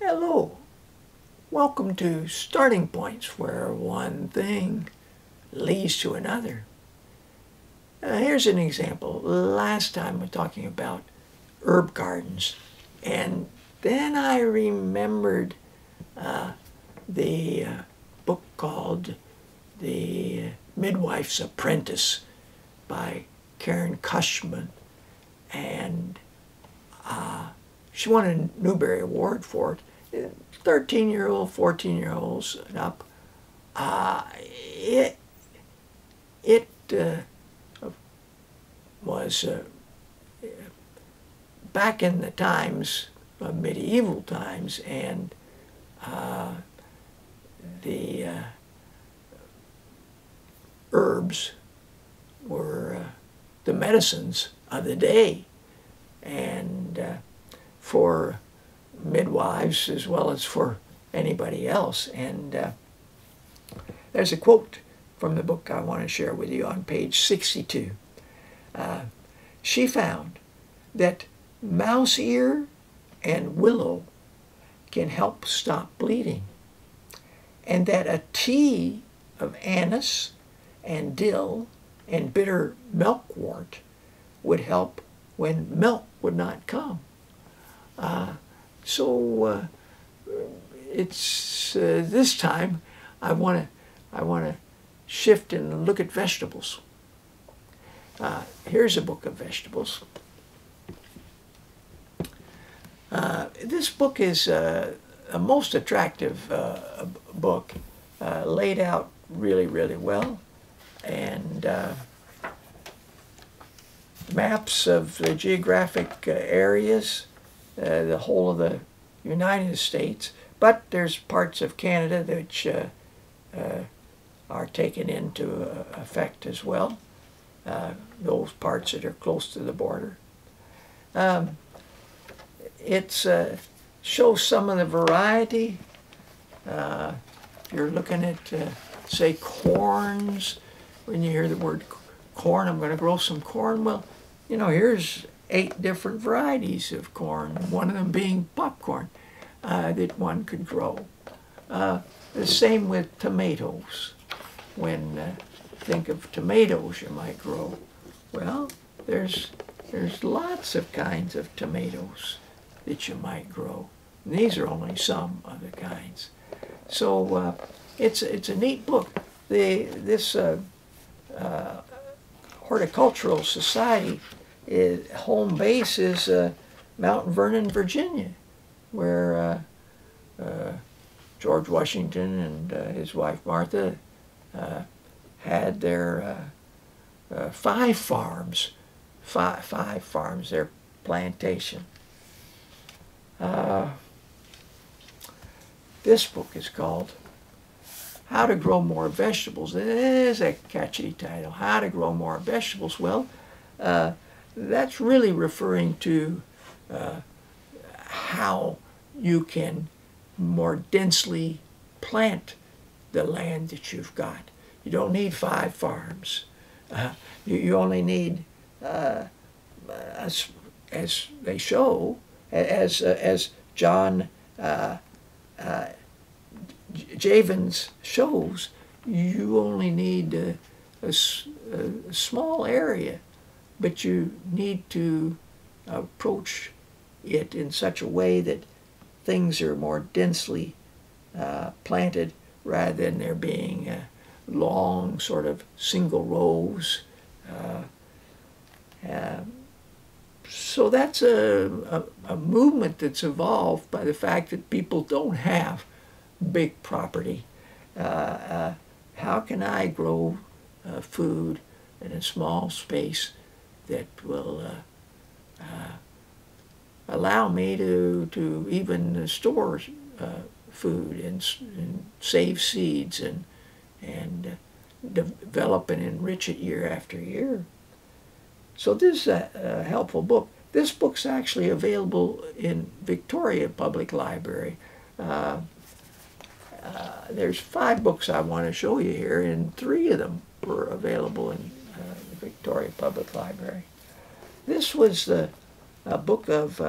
Hello, welcome to Starting Points, where one thing leads to another. Here's an example. Last time we're talking about herb gardens, and then I remembered the book called The Midwife's Apprentice by Karen Cushman, and she won a Newbery Award for it. 13-year-old, 14-year-olds and up. It was back in the times, medieval times, and the herbs were the medicines of the day, and for midwives as well as for anybody else. And there's a quote from the book I want to share with you on page 62. She found that mouse ear and willow can help stop bleeding, and that a tea of anise and dill and bitter milkwort would help when milk would not come. So it's this time I want to shift and look at vegetables. Here's a book of vegetables. This book is a most attractive book, laid out really, really well, and maps of the geographic areas, the whole of the United States, but there's parts of Canada which are taken into effect as well, those parts that are close to the border. It shows some of the variety. If you're looking at, say, corns, when you hear the word corn, I'm going to grow some corn. Well, you know, here's 8 different varieties of corn, one of them being popcorn, that one could grow. The same with tomatoes. When think of tomatoes you might grow, well, there's lots of kinds of tomatoes that you might grow. And these are only some of the kinds. So it's a neat book. This Horticultural Society, home base is Mount Vernon, Virginia, where George Washington and his wife Martha had their 5 farms, their plantation. This book is called How to Grow More Vegetables. It is a catchy title, How to Grow More Vegetables. Well, that's really referring to how you can more densely plant the land that you've got. You don't need 5 farms. You only need, as they show, as John Javins shows, you only need a small area, but you need to approach it in such a way that things are more densely planted rather than there being long sort of single rows. So that's a movement that's evolved by the fact that people don't have big property. How can I grow food in a small space that will allow me to even store food and save seeds and develop and enrich it year after year? So this is a helpful book. This book's actually available in Victoria Public Library. There's 5 books I want to show you here, and 3 of them were available in the Victoria Public Library. This was a book of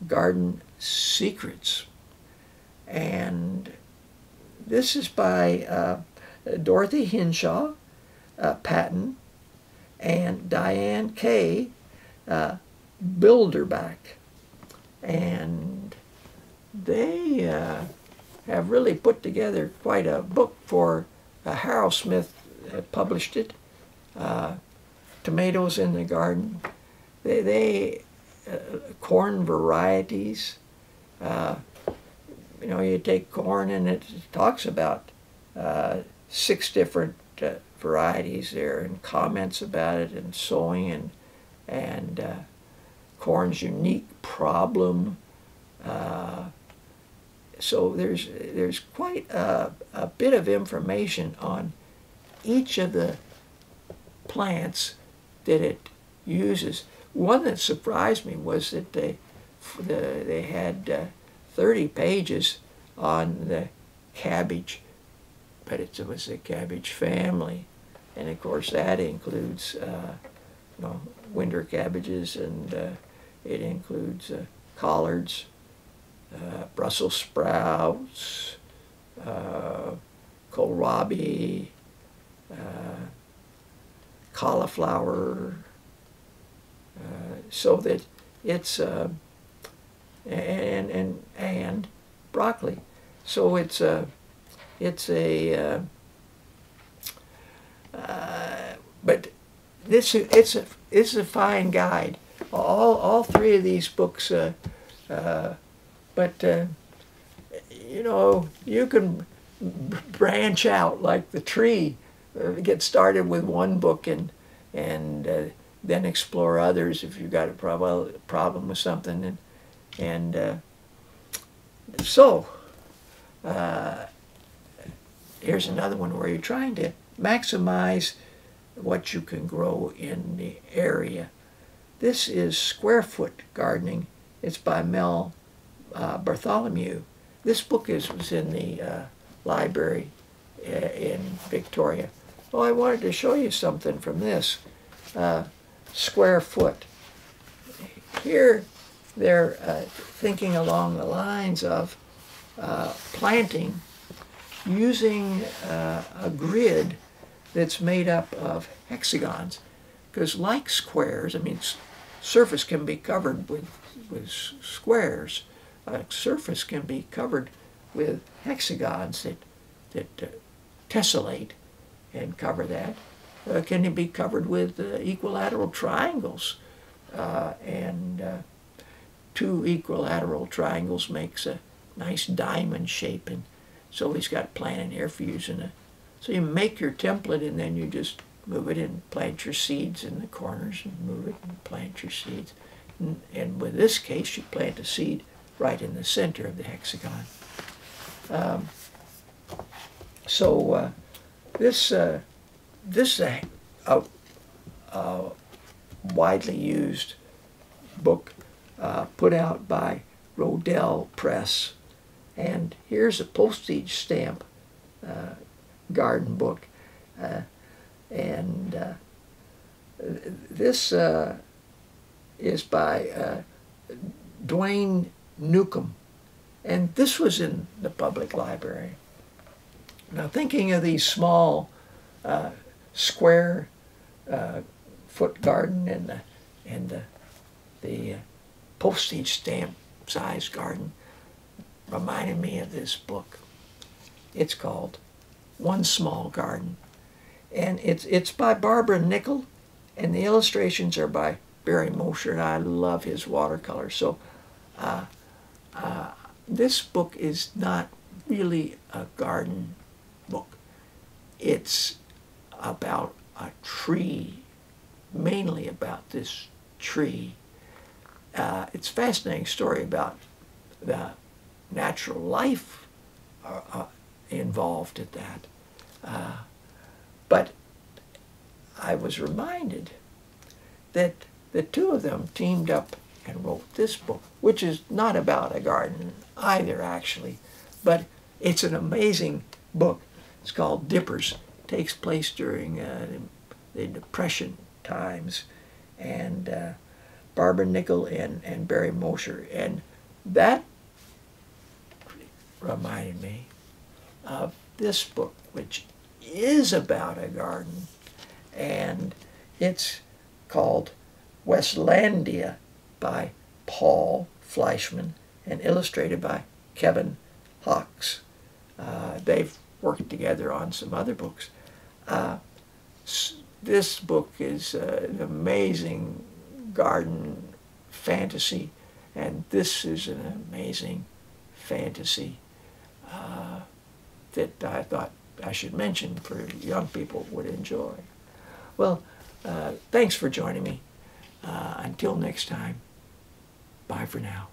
garden secrets. And this is by Dorothy Hinshaw, Patton, and Diane K. Bilderback. And they have really put together quite a book for Harold Smith published it, Tomatoes in the Garden. They corn varieties. You know, you take corn and it talks about 6 different varieties there, and comments about it, and sowing, and corn's unique problem. So there's quite a bit of information on each of the plants that it uses. One that surprised me was that they had 30 pages on the cabbage, but it was the cabbage family, and of course that includes you know, winter cabbages, and it includes collards, Brussels sprouts, kohlrabi, cauliflower, so that it's and broccoli. So it's a but it's a fine guide. All 3 of these books, but you know, you can branch out like the tree. Get started with one book and then explore others if you've got a problem with something, and so here's another one where you're trying to maximize what you can grow in the area. This is Square Foot Gardening. It's by Mel Bartholomew. This book was in the library in Victoria. Well, I wanted to show you something from this. Square Foot. Here they're thinking along the lines of planting using a grid that's made up of hexagons, because like squares, I mean, surface can be covered with squares. A surface can be covered with hexagons that tessellate and cover that. Can it be covered with equilateral triangles? And 2 equilateral triangles makes a nice diamond shape, and so he's got a plan in here for using it. So you make your template, and then you just move it and plant your seeds in the corners, and move it and plant your seeds. And with this case, you plant a seed right in the center of the hexagon. This is a widely used book put out by Rodell Press. And here's a postage stamp garden book. This is by Dwayne Newcomb. And this was in the public library. Now, thinking of these small square foot garden and the postage stamp size garden reminded me of this book. It's called One Small Garden, and it's by Barbara Nickel, and the illustrations are by Barry Mosher, and I love his watercolor. So this book is not really a garden book. It's about a tree, mainly about this tree. It's a fascinating story about the natural life involved in that. But I was reminded that the 2 of them teamed up and wrote this book, which is not about a garden either, actually, but it's an amazing book. It's called Dippers. It takes place during the Depression times, and Barbara Nickel and Barry Mosher, and that reminded me of this book, which is about a garden, and it's called Westlandia by Paul Fleischman and illustrated by Kevin Hawkes. They've worked together on some other books. This book is an amazing garden fantasy, and this is an amazing fantasy that I thought I should mention for young people would enjoy. Well, thanks for joining me. Until next time, bye for now.